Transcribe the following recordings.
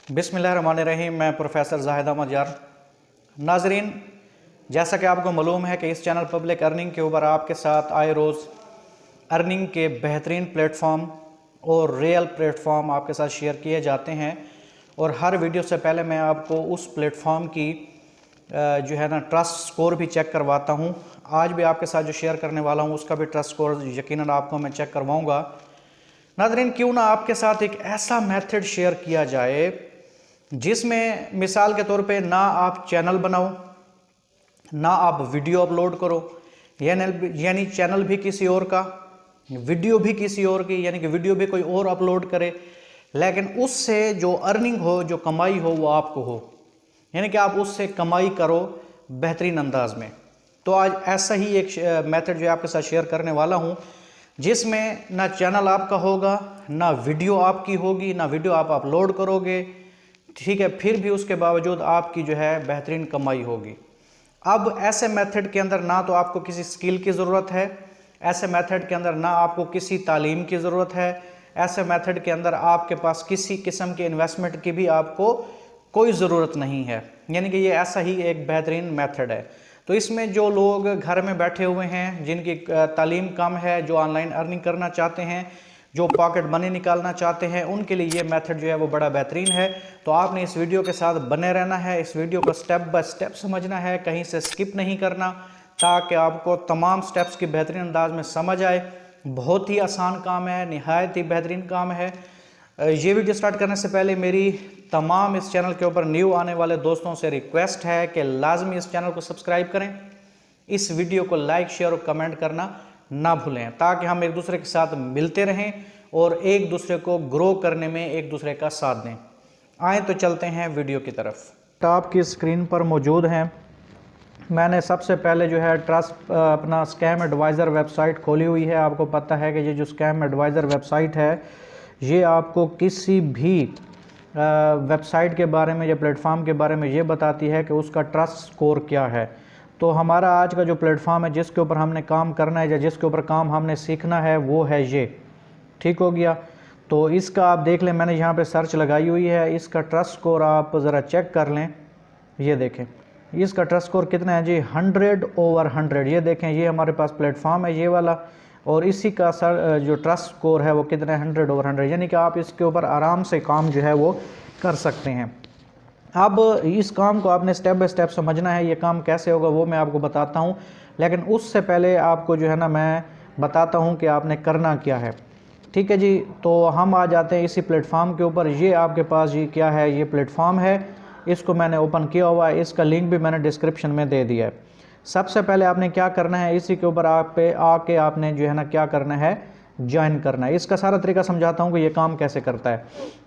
बिस्मिल्लाहिर्रहमानिर्रहीम। मैं प्रोफेसर जाहिद अहमद यार। नाजरीन, जैसा कि आपको मालूम है कि इस चैनल पब्लिक अर्निंग के ऊपर आपके साथ आए रोज़ अर्निंग के बेहतरीन प्लेटफॉर्म और रियल प्लेटफॉर्म आपके साथ शेयर किए जाते हैं। और हर वीडियो से पहले मैं आपको उस प्लेटफॉर्म की जो है ना ट्रस्ट स्कोर भी चेक करवाता हूँ। आज भी आपके साथ जो शेयर करने वाला हूँ उसका भी ट्रस्ट स्कोर यकीनन आपको मैं चेक करवाऊँगा। नाज़रीन, क्यों ना आपके साथ एक ऐसा मेथड शेयर किया जाए जिसमें मिसाल के तौर पे ना आप चैनल बनाओ, ना आप वीडियो अपलोड करो, यानी चैनल भी किसी और का, वीडियो भी किसी और की, यानी कि वीडियो भी कोई और अपलोड करे, लेकिन उससे जो अर्निंग हो, जो कमाई हो, वो आपको हो, यानी कि आप उससे कमाई करो बेहतरीन अंदाज में। तो आज ऐसा ही एक मेथड जो आपके साथ शेयर करने वाला हूँ जिसमें ना चैनल आपका होगा, ना वीडियो आपकी होगी, ना वीडियो आप अपलोड करोगे, ठीक है, फिर भी उसके बावजूद आपकी जो है बेहतरीन कमाई होगी। अब ऐसे मेथड के अंदर ना तो आपको किसी स्किल की ज़रूरत है, ऐसे मेथड के अंदर ना आपको किसी तालीम की ज़रूरत है, ऐसे मेथड के अंदर आपके पास किसी किस्म के इन्वेस्टमेंट की भी आपको कोई ज़रूरत नहीं है। यानी कि ये ऐसा ही एक बेहतरीन मेथड है। तो इसमें जो लोग घर में बैठे हुए हैं, जिनकी तालीम कम है, जो ऑनलाइन अर्निंग करना चाहते हैं, जो पॉकेट मनी निकालना चाहते हैं, उनके लिए ये मेथड जो है वो बड़ा बेहतरीन है। तो आपने इस वीडियो के साथ बने रहना है, इस वीडियो को स्टेप बाय स्टेप समझना है, कहीं से स्किप नहीं करना, ताकि आपको तमाम स्टेप्स की बेहतरीन अंदाज में समझ आए। बहुत ही आसान काम है, निहायत ही बेहतरीन काम है। ये वीडियो स्टार्ट करने से पहले मेरी तमाम इस चैनल के ऊपर न्यू आने वाले दोस्तों से रिक्वेस्ट है कि लाजमी इस चैनल को सब्सक्राइब करें, इस वीडियो को लाइक, शेयर और कमेंट करना ना भूलें, ताकि हम एक दूसरे के साथ मिलते रहें और एक दूसरे को ग्रो करने में एक दूसरे का साथ दें। आए तो चलते हैं वीडियो की तरफ। टॉप की स्क्रीन पर मौजूद हैं। मैंने सबसे पहले जो है ट्रस्ट अपना स्कैम एडवाइज़र वेबसाइट खोली हुई है। आपको पता है कि ये जो स्कैम एडवाइज़र वेबसाइट है, ये आपको किसी भी वेबसाइट के बारे में या प्लेटफॉर्म के बारे में ये बताती है कि उसका ट्रस्ट स्कोर क्या है। तो हमारा आज का जो प्लेटफॉर्म है, जिसके ऊपर हमने काम करना है या जिसके ऊपर काम हमने सीखना है, वो है ये। ठीक हो गया। तो इसका आप देख लें, मैंने यहाँ पे सर्च लगाई हुई है। इसका ट्रस्ट स्कोर आप ज़रा चेक कर लें। ये देखें इसका ट्रस्ट स्कोर कितना है जी, 100/100। ये देखें, ये हमारे पास प्लेटफॉर्म है ये वाला, और इसी का जो ट्रस्ट स्कोर है वो कितना है, 100/100। यानी कि आप इसके ऊपर आराम से काम जो है वो कर सकते हैं। अब इस काम को आपने स्टेप बाय स्टेप समझना है। ये काम कैसे होगा वो मैं आपको बताता हूँ, लेकिन उससे पहले आपको जो है ना मैं बताता हूँ कि आपने करना क्या है। ठीक है जी। तो हम आ जाते हैं इसी प्लेटफॉर्म के ऊपर। ये आपके पास ये क्या है, ये प्लेटफॉर्म है, इसको मैंने ओपन किया हुआ है। इसका लिंक भी मैंने डिस्क्रिप्शन में दे दिया है। सबसे पहले आपने क्या करना है, इसी के ऊपर आप पे आके आपने जो है ना क्या करना है, ज्वाइन करना है। इसका सारा तरीका समझाता हूँ कि ये काम कैसे करता है।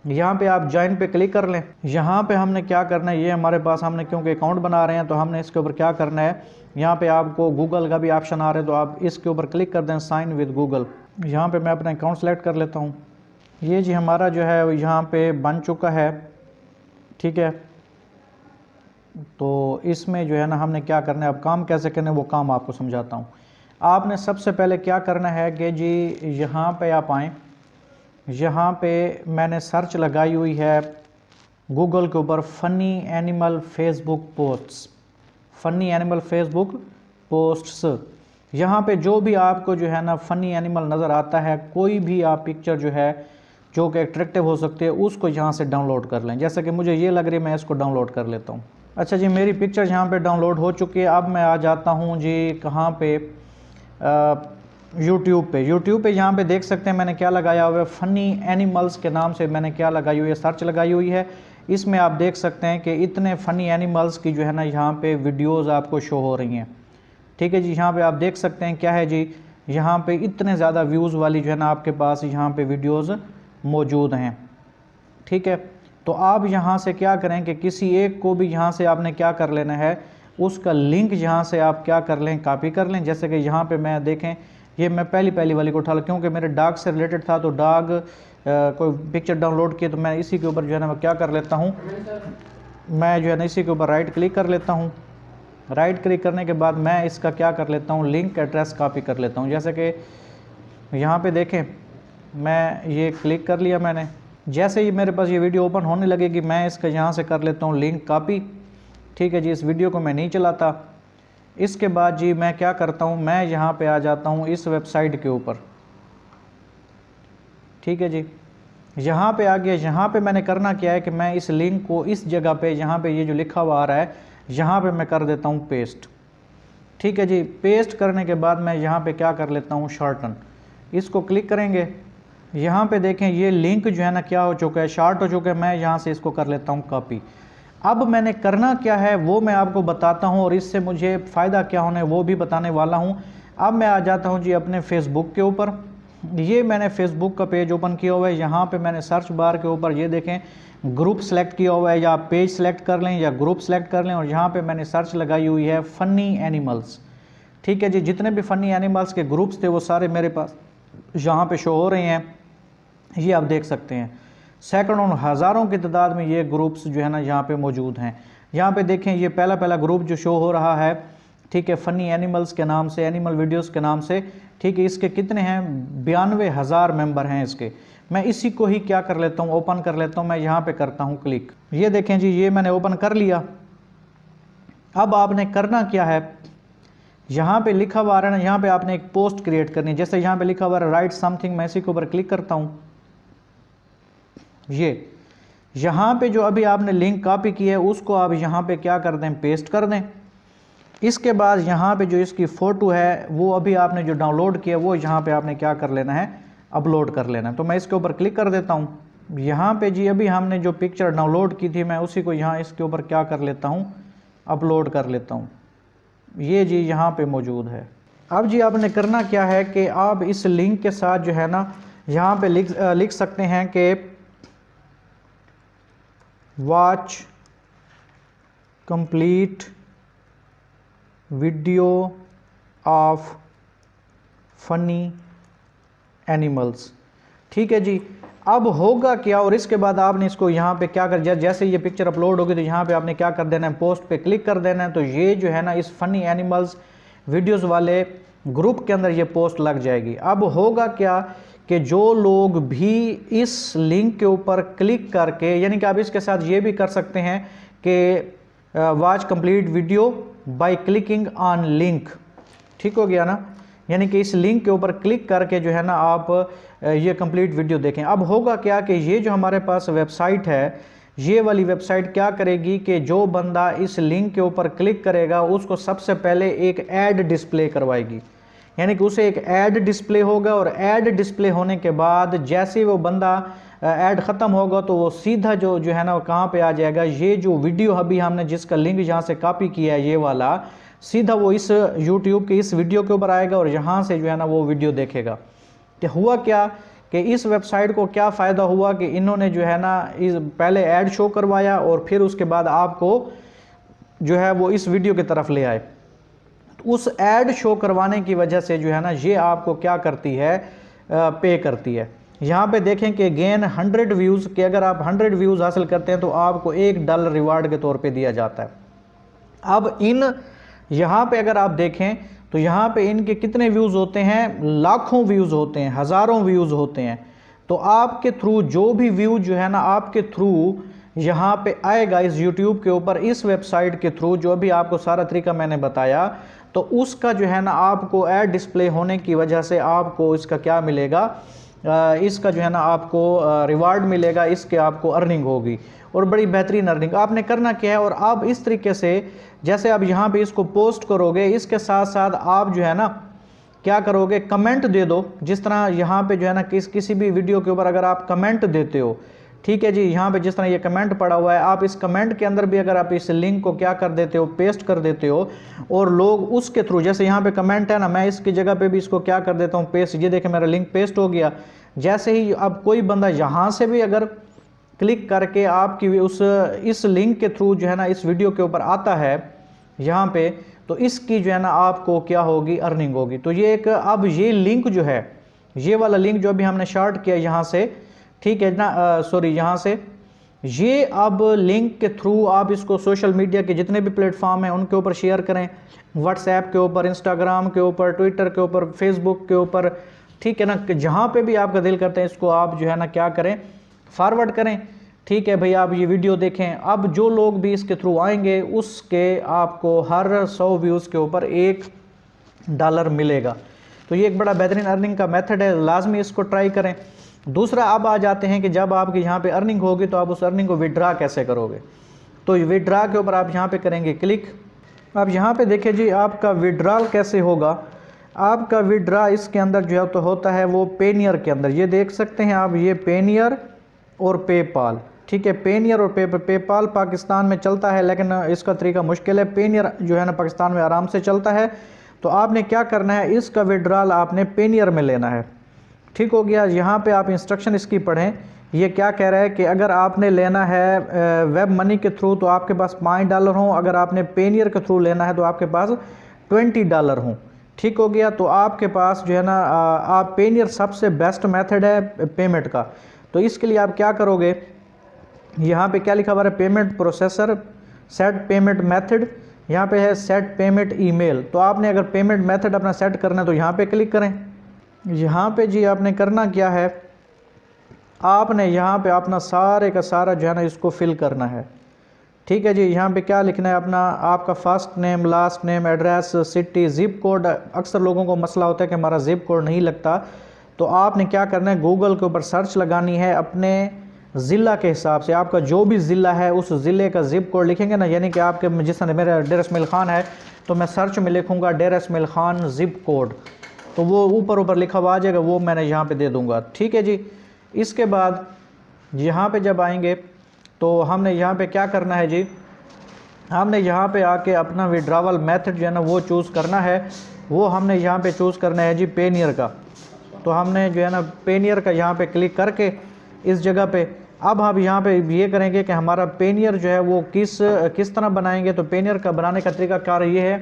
यहाँ पे आप ज्वाइन पे क्लिक कर लें। यहाँ पे हमने क्या करना है, ये हमारे पास हमने क्योंकि अकाउंट बना रहे हैं तो हमने इसके ऊपर क्या करना है, यहाँ पे आपको गूगल का भी ऑप्शन आ रहा है, तो आप इसके ऊपर क्लिक कर दें, साइन विद गूगल। यहाँ पे मैं अपना अकाउंट सेलेक्ट कर लेता हूँ। ये जी हमारा जो है यहाँ पे बन चुका है। ठीक है। तो इसमें जो है ना हमने क्या करना है, अब काम कैसे करना है वो काम आपको समझाता हूँ। आपने सबसे पहले क्या करना है कि जी यहाँ पे आप आएँ। यहाँ पे मैंने सर्च लगाई हुई है गूगल के ऊपर, funny animal Facebook posts, funny animal Facebook posts. यहाँ पे जो भी आपको जो है ना फ़नी एनिमल नज़र आता है, कोई भी आप पिक्चर जो है जो कि अट्रैक्टिव हो सकती है, उसको यहाँ से डाउनलोड कर लें। जैसे कि मुझे ये लग रही है, मैं इसको डाउनलोड कर लेता हूँ। अच्छा जी, मेरी पिक्चर यहाँ पे डाउनलोड हो चुकी है। अब मैं आ जाता हूँ जी कहाँ पे, यूट्यूब पे यहाँ पे देख सकते हैं मैंने क्या लगाया हुआ है, फ़नी एनिमल्स के नाम से मैंने क्या लगाई हुई है, सर्च लगाई हुई है। इसमें आप देख सकते हैं कि इतने फ़नी एनिमल्स की जो है ना यहाँ पे वीडियोज़ आपको शो हो रही हैं। ठीक है जी। यहाँ पे आप देख सकते हैं क्या है जी, यहाँ पे इतने ज़्यादा व्यूज़ वाली जो है ना आपके पास यहाँ पे वीडियोज़ मौजूद हैं। ठीक है। तो आप यहाँ से क्या करें कि किसी एक को भी यहाँ से आपने क्या कर लेना है, उसका लिंक यहाँ से आप क्या कर लें, कॉपी कर लें। जैसे कि यहाँ पे मैं देखें, ये मैं पहली वाली को उठा ला, क्योंकि मेरे डॉग से रिलेटेड था, तो डॉग कोई पिक्चर डाउनलोड की, तो मैं इसी के ऊपर जो है ना मैं क्या कर लेता हूँ, मैं जो है ना इसी के ऊपर राइट क्लिक कर लेता हूँ। राइट क्लिक करने के बाद मैं इसका क्या कर लेता हूँ, लिंक एड्रेस कॉपी कर लेता हूँ। जैसे कि यहाँ पे देखें, मैं ये क्लिक कर लिया मैंने। जैसे ही मेरे पास ये वीडियो ओपन होने लगेगी मैं इसका यहाँ से कर लेता हूँ लिंक कॉपी। ठीक है जी, इस वीडियो को मैं नहीं चलाता। इसके बाद जी मैं क्या करता हूँ, मैं यहाँ पे आ जाता हूँ इस वेबसाइट के ऊपर। ठीक है जी, यहाँ पे आ गया। यहाँ पे मैंने करना क्या है कि मैं इस लिंक को इस जगह पे, यहाँ पे ये जो लिखा हुआ आ रहा है, यहाँ पे मैं कर देता हूँ पेस्ट। ठीक है जी, पेस्ट करने के बाद मैं यहाँ पे क्या कर लेता हूँ, शॉर्टन। इसको क्लिक करेंगे, यहाँ पे देखें ये लिंक जो है ना क्या हो चुका है, शार्ट हो चुका है। मैं यहाँ से इसको कर लेता हूँ कॉपी। अब मैंने करना क्या है वो मैं आपको बताता हूँ और इससे मुझे फ़ायदा क्या होना है वो भी बताने वाला हूँ। अब मैं आ जाता हूँ जी अपने फेसबुक के ऊपर। ये मैंने फेसबुक का पेज ओपन किया हुआ है। यहाँ पे मैंने सर्च बार के ऊपर ये देखें ग्रुप सेलेक्ट किया हुआ है, या पेज सेलेक्ट कर लें या ग्रुप सेलेक्ट कर लें, और यहाँ पे मैंने सर्च लगाई हुई है फ़नी एनिमल्स। ठीक है जी, जितने भी फ़नी एनिमल्स के ग्रुप्स थे वो सारे मेरे पास यहाँ पे शो हो रहे हैं। ये आप देख सकते हैं सैकड़ों हज़ारों की तादाद में ये ग्रुप्स जो है ना यहाँ पे मौजूद हैं। यहाँ पे देखें ये पहला ग्रुप जो शो हो रहा है, ठीक है, फ़नी एनिमल्स के नाम से, एनिमल वीडियोस के नाम से। ठीक है, इसके कितने हैं, 92,000 मेंबर हैं इसके। मैं इसी को ही क्या कर लेता हूँ, ओपन कर लेता हूँ। मैं यहाँ पे करता हूँ क्लिक। ये देखें जी, ये मैंने ओपन कर लिया। अब आपने करना क्या है, यहाँ पे लिखा हुआ आ रहा है ना, यहाँ पे आपने एक पोस्ट क्रिएट करनी है। जैसे यहाँ पे लिखा हुआ है राइट समथिंग, मैं इसी के ऊपर क्लिक करता हूँ। ये यहाँ पे जो अभी आपने लिंक कॉपी की है उसको आप यहाँ पे क्या कर दें, पेस्ट कर दें। इसके बाद यहाँ पे जो इसकी फ़ोटो है वो अभी आपने जो डाउनलोड किया वो यहाँ पे आपने क्या कर लेना है, अपलोड कर लेना है। तो मैं इसके ऊपर क्लिक कर देता हूँ। यहाँ पे जी अभी हमने जो पिक्चर डाउनलोड की थी मैं उसी को यहाँ इसके ऊपर क्या कर लेता हूँ, अपलोड कर लेता हूँ। ये जी यहाँ पे मौजूद है। अब जी आपने करना क्या है कि आप इस लिंक के साथ जो है ना यहाँ पे लिख सकते हैं कि watch complete video of funny animals. ठीक है जी, अब होगा क्या, और इसके बाद आपने इसको यहाँ पे क्या कर, जैसे ये पिक्चर अपलोड होगी तो यहाँ पे आपने क्या कर देना है, पोस्ट पे क्लिक कर देना है। तो ये जो है ना इस फनी एनिमल्स वीडियोस वाले ग्रुप के अंदर ये पोस्ट लग जाएगी। अब होगा क्या कि जो लोग भी इस लिंक के ऊपर क्लिक करके, यानी कि आप इसके साथ ये भी कर सकते हैं कि watch complete video by clicking on link. ठीक हो गया ना, यानी कि इस लिंक के ऊपर क्लिक करके जो है ना आप ये कंप्लीट वीडियो देखें। अब होगा क्या कि ये जो हमारे पास वेबसाइट है, ये वाली वेबसाइट क्या करेगी कि जो बंदा इस लिंक के ऊपर क्लिक करेगा उसको सबसे पहले एक ऐड डिस्प्ले करवाएगी। यानी कि उसे एक ऐड डिस्प्ले होगा, और ऐड डिस्प्ले होने के बाद जैसे वो बंदा ऐड ख़त्म होगा तो वो सीधा जो है ना वो कहाँ पे आ जाएगा, ये जो वीडियो अभी हमने जिसका लिंक यहाँ से कॉपी किया है ये वाला, सीधा वो इस YouTube के इस वीडियो के ऊपर आएगा और यहाँ से जो है ना वो वीडियो देखेगा। कि हुआ क्या कि इस वेबसाइट को क्या फ़ायदा हुआ कि इन्होंने जो है ना इस पहले ऐड शो करवाया और फिर उसके बाद आपको जो है वो इस वीडियो की तरफ ले आए। उस ऐड शो करवाने की वजह से जो है ना ये आपको क्या करती है, पे करती है। यहाँ पे देखें कि गेन 100 व्यूज़ के, अगर आप 100 व्यूज़ हासिल करते हैं तो आपको $1 रिवार्ड के तौर पे दिया जाता है। अब इन यहाँ पे अगर आप देखें तो यहाँ पे इनके कितने व्यूज़ होते हैं, लाखों व्यूज़ होते हैं, हज़ारों व्यूज़ होते हैं। तो आपके थ्रू जो भी व्यू जो है ना आपके थ्रू यहाँ पे आएगा इस YouTube के ऊपर, इस वेबसाइट के थ्रू, जो अभी आपको सारा तरीका मैंने बताया, तो उसका जो है ना आपको ऐड डिस्प्ले होने की वजह से आपको इसका क्या मिलेगा, इसका जो है ना आपको रिवार्ड मिलेगा, इसके आपको अर्निंग होगी और बड़ी बेहतरीन अर्निंग। आपने करना क्या है, और आप इस तरीके से जैसे आप यहाँ पे इसको पोस्ट करोगे, इसके साथ साथ आप जो है ना क्या करोगे, कमेंट दे दो। जिस तरह यहाँ पे जो है ना किसी भी वीडियो के ऊपर अगर आप कमेंट देते हो, ठीक है जी, यहाँ पे जिस तरह ये कमेंट पड़ा हुआ है, आप इस कमेंट के अंदर भी अगर आप इस लिंक को क्या कर देते हो, पेस्ट कर देते हो, और लोग उसके थ्रू, जैसे यहाँ पे कमेंट है ना, मैं इसकी जगह पे भी इसको क्या कर देता हूँ, पेस्ट। ये देखें मेरा लिंक पेस्ट हो गया। जैसे ही अब कोई बंदा यहाँ से भी अगर क्लिक करके आपकी इस लिंक के थ्रू जो है ना इस वीडियो के ऊपर आता है यहाँ पे, तो इसकी जो है ना आपको क्या होगी, अर्निंग होगी। तो ये एक, अब ये लिंक जो है, ये वाला लिंक जो अभी हमने शॉर्ट किया यहाँ से, ठीक है ना, सॉरी यहाँ से, ये अब लिंक के थ्रू आप इसको सोशल मीडिया के जितने भी प्लेटफॉर्म हैं उनके ऊपर शेयर करें, व्हाट्सएप के ऊपर, इंस्टाग्राम के ऊपर, ट्विटर के ऊपर, फेसबुक के ऊपर, ठीक है ना, जहाँ पे भी आपका दिल करता है इसको आप जो है ना क्या करें, फॉरवर्ड करें। ठीक है भाई, आप ये वीडियो देखें। अब जो लोग भी इसके थ्रू आएंगे उसके आपको हर 100 व्यूज़ के ऊपर $1 मिलेगा। तो ये एक बड़ा बेहतरीन अर्निंग का मेथड है, लाजमी इसको ट्राई करें। दूसरा, अब आ जाते हैं कि जब आपके यहाँ पे अर्निंग होगी तो आप उस अर्निंग को विड्रा कैसे करोगे। तो विड्रा के ऊपर आप यहाँ पे करेंगे क्लिक। अब यहाँ पे देखिए जी, आपका विड्रॉल कैसे होगा। आपका विड्रा इसके अंदर जो है तो होता है वो पेनियर के अंदर, ये देख सकते हैं आप, ये पेनियर और पेपाल। ठीक है, पेनियर और पेपाल पाकिस्तान में चलता है लेकिन इसका तरीका मुश्किल है। पेनियर जो है ना पाकिस्तान में आराम से चलता है। तो आपने क्या करना है, इसका विड्रॉल आपने पेनियर में लेना है। ठीक हो गया। यहाँ पे आप इंस्ट्रक्शन इसकी पढ़ें। ये क्या कह रहा है कि अगर आपने लेना है वेब मनी के थ्रू तो आपके पास $5 हों, अगर आपने पेनियर के थ्रू लेना है तो आपके पास $20 हों। ठीक हो गया। तो आपके पास जो है ना आप पेनियर सबसे बेस्ट मेथड है पेमेंट का। तो इसके लिए आप क्या करोगे, यहाँ पे क्या लिखा हुआ है, payment processor, set payment method, यहाँ पे है सेट पेमेंट ईमेल। तो आपने अगर पेमेंट मेथड अपना सेट करना है तो यहाँ पे क्लिक करें। यहाँ पे जी आपने करना क्या है, आपने यहाँ पे अपना सारे का सारा जो है ना इसको फिल करना है। ठीक है जी, यहाँ पे क्या लिखना है अपना, आपका first name, last name, address, city, zip code. अक्सर लोगों को मसला होता है कि हमारा जिप कोड नहीं लगता। तो आपने क्या करना है, गूगल के ऊपर सर्च लगानी है अपने ज़िला के हिसाब से। आपका जो भी ज़िला है उस ज़िले का जिप कोड लिखेंगे ना, यानी कि आपके जिस तरह मेरा डेर इसमाइल खान है तो मैं सर्च में लिखूँगा der Ismail Khan zip code, तो वो ऊपर लिखा हुआ आ जाएगा, वो मैंने यहाँ पे दे दूँगा। ठीक है जी। इसके बाद यहाँ पे जब आएंगे तो हमने यहाँ पे क्या करना है जी, हमने यहाँ पे आके अपना विड्रावल मेथड जो है ना वो चूज़ करना है। वो हमने यहाँ पे चूज़ करना है जी पेनियर का। तो हमने जो है ना पेनियर का यहाँ पे क्लिक करके इस जगह पे अब हम यहाँ पे ये करेंगे कि हमारा पेनियर जो है वो किस तरह बनाएंगे। तो पेनियर का बनाने का तरीका कार ये है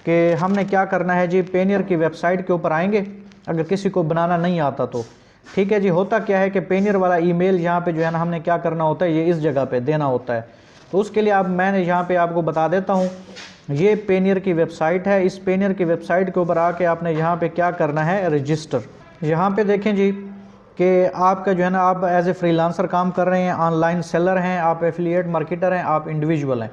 कि हमने क्या करना है जी, पेनियर की वेबसाइट के ऊपर आएंगे अगर किसी को बनाना नहीं आता तो। ठीक है जी। होता क्या है कि पेनियर वाला ईमेल यहाँ पे जो है ना हमने क्या करना होता है, ये इस जगह पे देना होता है। तो उसके लिए अब मैंने यहाँ पे आपको बता देता हूँ, ये पेनियर की वेबसाइट है। इस पेनियर की वेबसाइट के ऊपर आके आपने यहाँ पे क्या करना है, रजिस्टर। यहाँ पे देखें जी कि आपका जो है ना आप एज ए फ्रीलांसर काम कर रहे हैं, ऑनलाइन सेलर हैं, आप एफिलिएट मार्केटर हैं, आप इंडिविजुअल हैं।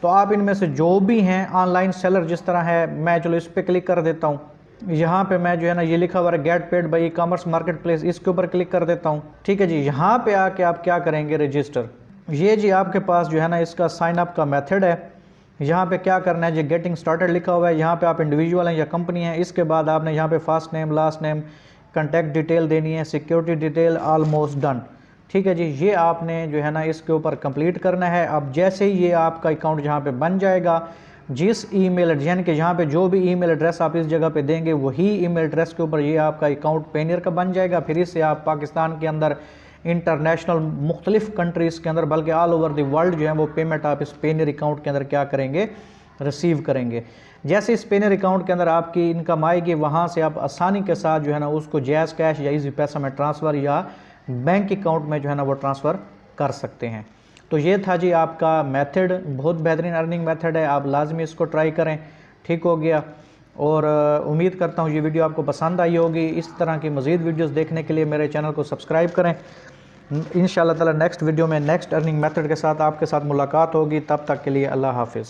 तो आप इनमें से जो भी हैं ऑनलाइन सेलर जिस तरह है, मैं चलो इस पर क्लिक कर देता हूँ। यहाँ पे मैं जो है ना ये लिखा हुआ है get paid by e-commerce marketplace, इसके ऊपर क्लिक कर देता हूँ। ठीक है जी। यहाँ पे आके आप क्या करेंगे, रजिस्टर। ये जी आपके पास जो है ना इसका साइन अप का मेथड है। यहाँ पे क्या करना है जी, गेटिंग स्टार्टेड लिखा हुआ है। यहाँ पे आप इंडिविजुअल हैं या कंपनी है। इसके बाद आपने यहाँ पे first name, last name, contact detail देनी है, सिक्योरिटी डिटेल, ऑलमोस्ट डन। ठीक है जी। ये आपने जो है ना इसके ऊपर कंप्लीट करना है। अब जैसे ही ये आपका अकाउंट यहाँ पे बन जाएगा, जिस ईमेल यानी कि यहाँ पे जो भी ईमेल एड्रेस आप इस जगह पे देंगे वही ईमेल एड्रेस के ऊपर ये आपका अकाउंट पेनियर का बन जाएगा। फिर इससे आप पाकिस्तान के अंदर, इंटरनेशनल मुख्तलिफ कंट्रीज़ के अंदर, बल्कि ऑल ओवर द वर्ल्ड जो है वो पेमेंट आप इस पेनियर अकाउंट के अंदर क्या करेंगे, रिसीव करेंगे। जैसे इस पेनियर अकाउंट के अंदर आपकी इनकम आएगी, वहाँ से आप आसानी के साथ जो है ना उसको जैज़ कैश या इजी पैसा में ट्रांसफ़र या बैंक अकाउंट में जो है ना वो ट्रांसफ़र कर सकते हैं। तो ये था जी आपका मेथड, बहुत बेहतरीन अर्निंग मेथड है, आप लाजमी इसको ट्राई करें। ठीक हो गया। और उम्मीद करता हूँ ये वीडियो आपको पसंद आई होगी। इस तरह की मज़ीद वीडियोस देखने के लिए मेरे चैनल को सब्सक्राइब करें। इंशाअल्लाह ताला नेक्स्ट वीडियो में नेक्स्ट अर्निंग मेथड के साथ आपके साथ मुलाकात होगी। तब तक के लिए अल्लाह हाफिज़।